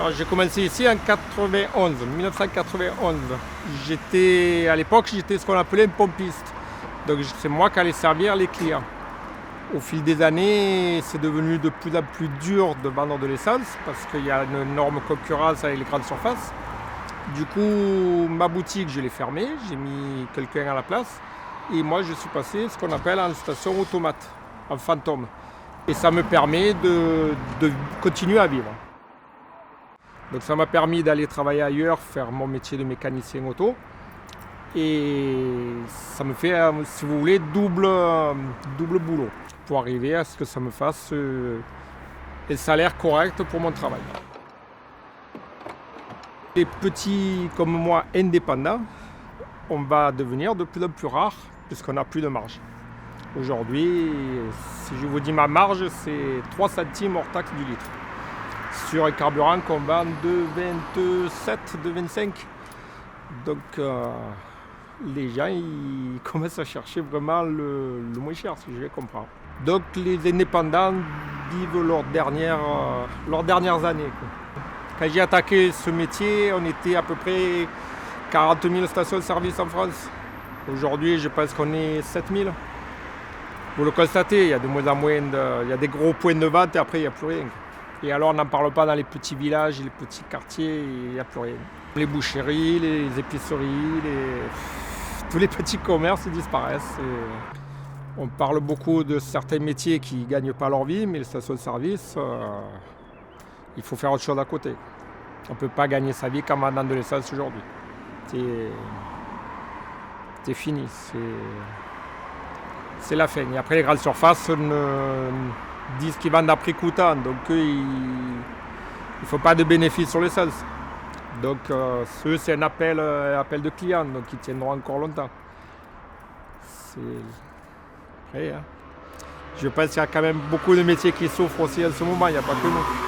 Alors, j'ai commencé ici en 1991. À l'époque, j'étais ce qu'on appelait un pompiste. Donc c'est moi qui allais servir les clients. Au fil des années, c'est devenu de plus en plus dur de vendre de l'essence parce qu'il y a une énorme concurrence avec les grandes surfaces. Du coup, ma boutique, je l'ai fermée, j'ai mis quelqu'un à la place. Et moi, je suis passé ce qu'on appelle en station automate, en fantôme. Et ça me permet de continuer à vivre. Donc ça m'a permis d'aller travailler ailleurs, faire mon métier de mécanicien auto. Et ça me fait, si vous voulez, double boulot pour arriver à ce que ça me fasse un salaire correct pour mon travail. Les petits comme moi indépendants, on va devenir de plus en plus rare puisqu'on n'a plus de marge. Aujourd'hui, si je vous dis ma marge, c'est 3 centimes hors taxe du litre. Sur un carburant qu'on vend de 27, de 25. Donc les gens ils commencent à chercher vraiment le moins cher, si je les comprends. Donc les indépendants vivent leurs dernières années, quoi. Quand j'ai attaqué ce métier, on était à peu près 40 000 stations-service en France. Aujourd'hui, je pense qu'on est 7 000. Vous le constatez, il y a de moins en moins, il y a des gros points de vente et après il n'y a plus rien. Et alors on n'en parle pas dans les petits villages, les petits quartiers, il n'y a plus rien. Les boucheries, les épiceries, tous les petits commerces disparaissent. On parle beaucoup de certains métiers qui ne gagnent pas leur vie, mais les stations-service, il faut faire autre chose à côté. On ne peut pas gagner sa vie comme en vendant de l'essence aujourd'hui. C'est fini, c'est la fin. Et après les grandes surfaces disent qu'ils vendent à prix coûtant, donc il ne faut pas de bénéfices sur l'essence. Donc c'est un appel de clients, donc ils tiendront encore longtemps. Après, hein. Je pense qu'il y a quand même beaucoup de métiers qui souffrent aussi en ce moment, il n'y a pas que nous.